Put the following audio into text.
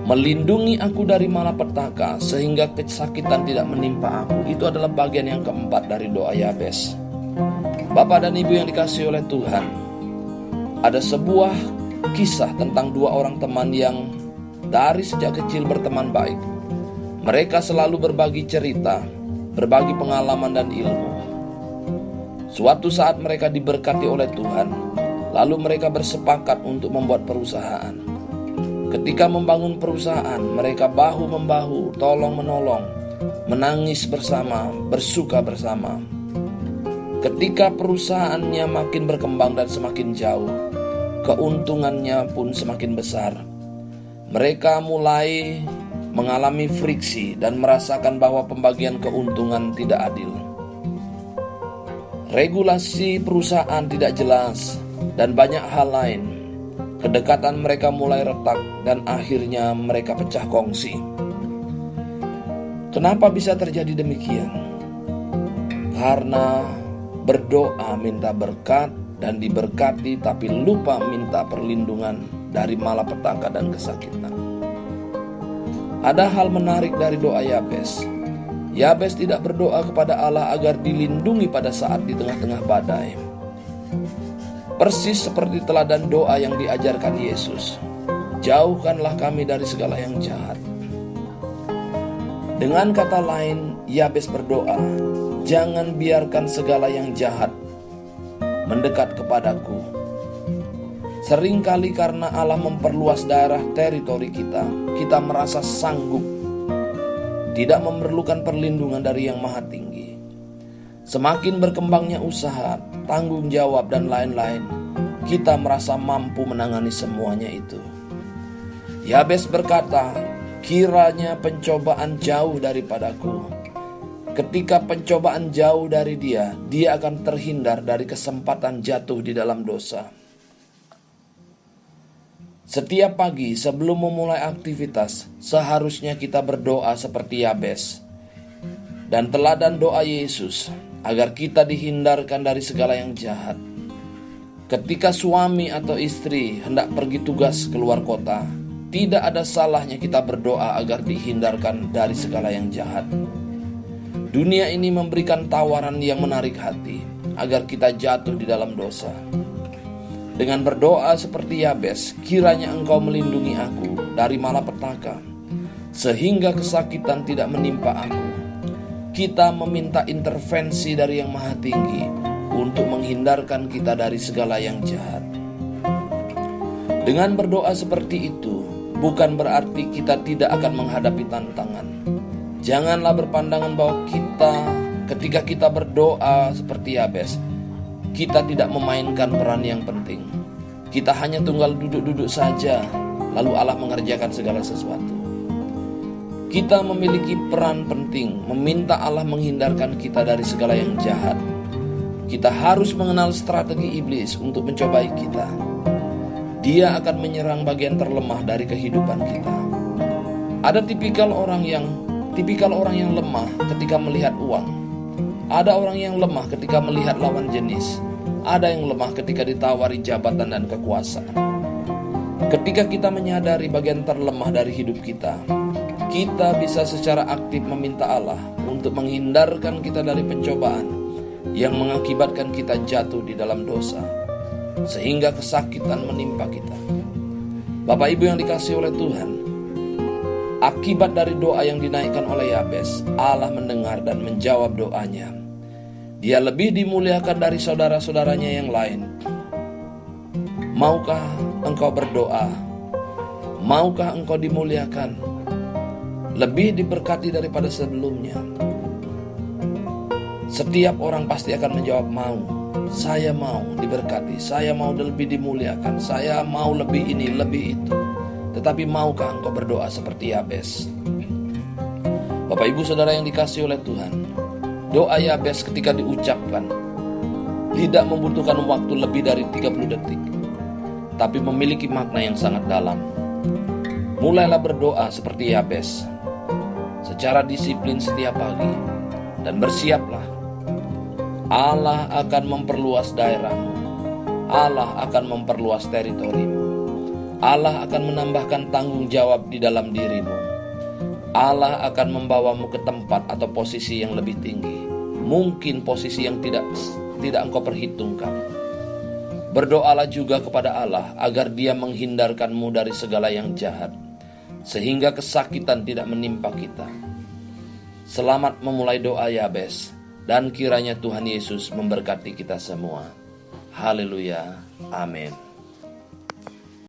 Melindungi aku dari malapetaka sehingga kesakitan tidak menimpa aku. Itu adalah bagian yang keempat dari doa Yabes. Bapak dan Ibu yang dikasihi oleh Tuhan, ada sebuah kisah tentang dua orang teman yang dari sejak kecil berteman baik. Mereka selalu berbagi cerita, berbagi pengalaman dan ilmu. Suatu saat mereka diberkati oleh Tuhan, lalu mereka bersepakat untuk membuat perusahaan. Ketika membangun perusahaan, mereka bahu-membahu, tolong-menolong, menangis bersama, bersuka bersama. Ketika perusahaannya makin berkembang dan semakin jauh, keuntungannya pun semakin besar. Mereka mulai mengalami friksi dan merasakan bahwa pembagian keuntungan tidak adil. Regulasi perusahaan tidak jelas dan banyak hal lain. Kedekatan mereka mulai retak dan akhirnya mereka pecah kongsi. Kenapa bisa terjadi demikian? Karena berdoa minta berkat dan diberkati tapi lupa minta perlindungan dari malapetaka dan kesakitan. Ada hal menarik dari doa Yabes. Yabes tidak berdoa kepada Allah agar dilindungi pada saat di tengah-tengah badai. Persis seperti teladan doa yang diajarkan Yesus. Jauhkanlah kami dari segala yang jahat. Dengan kata lain, Yabes berdoa, jangan biarkan segala yang jahat mendekat kepadaku. Seringkali karena Allah memperluas daerah teritori kita, kita merasa sanggup, tidak memerlukan perlindungan dari Yang Maha Tinggi. Semakin berkembangnya usaha, tanggung jawab dan lain-lain, kita merasa mampu menangani semuanya itu. Yabes berkata, kiranya pencobaan jauh daripadaku. Ketika pencobaan jauh dari dia akan terhindar dari kesempatan jatuh di dalam dosa. Setiap pagi sebelum memulai aktivitas, seharusnya kita berdoa seperti Yabes dan teladan doa Yesus agar kita dihindarkan dari segala yang jahat. Ketika suami atau istri hendak pergi tugas keluar kota, tidak ada salahnya kita berdoa agar dihindarkan dari segala yang jahat. Dunia ini memberikan tawaran yang menarik hati agar kita jatuh di dalam dosa. Dengan berdoa seperti Yabes, kiranya Engkau melindungi aku dari malapetaka, sehingga kesakitan tidak menimpa aku. Kita meminta intervensi dari Yang Maha Tinggi untuk menghindarkan kita dari segala yang jahat. Dengan berdoa seperti itu, bukan berarti kita tidak akan menghadapi tantangan. Janganlah berpandangan bahwa ketika kita berdoa seperti Yabes, kita tidak memainkan peran yang penting. Kita hanya tinggal duduk-duduk saja, lalu Allah mengerjakan segala sesuatu. Kita memiliki peran penting, meminta Allah menghindarkan kita dari segala yang jahat. Kita harus mengenal strategi iblis untuk mencobai kita. Dia akan menyerang bagian terlemah dari kehidupan kita. Ada tipikal orang yang lemah ketika melihat uang. Ada orang yang lemah ketika melihat lawan jenis. Ada yang lemah ketika ditawari jabatan dan kekuasaan. Ketika kita menyadari bagian terlemah dari hidup kita bisa secara aktif meminta Allah untuk menghindarkan kita dari pencobaan yang mengakibatkan kita jatuh di dalam dosa, sehingga kesakitan menimpa kita. Bapak Ibu yang dikasihi oleh Tuhan, akibat dari doa yang dinaikkan oleh Yabes, Allah mendengar dan menjawab doanya. Dia lebih dimuliakan dari saudara-saudaranya yang lain. Maukah engkau berdoa? Maukah engkau dimuliakan? Lebih diberkati daripada sebelumnya? Setiap orang pasti akan menjawab mau. Saya mau diberkati, saya mau lebih dimuliakan, saya mau lebih ini, lebih itu. Tetapi maukah engkau berdoa seperti Yabes? Bapak Ibu Saudara yang dikasihi oleh Tuhan, doa Yabes ketika diucapkan tidak membutuhkan waktu lebih dari 30 detik, tapi memiliki makna yang sangat dalam. Mulailah berdoa seperti Yabes secara disiplin setiap pagi, dan bersiaplah. Allah akan memperluas daerahmu. Allah akan memperluas teritorimu. Allah akan menambahkan tanggung jawab di dalam dirimu. Allah akan membawamu ke tempat atau posisi yang lebih tinggi. Mungkin posisi yang tidak engkau perhitungkan. Berdoalah juga kepada Allah agar Dia menghindarkanmu dari segala yang jahat, sehingga kesakitan tidak menimpa kita. Selamat memulai doa Yabes, dan kiranya Tuhan Yesus memberkati kita semua. Haleluya. Amin.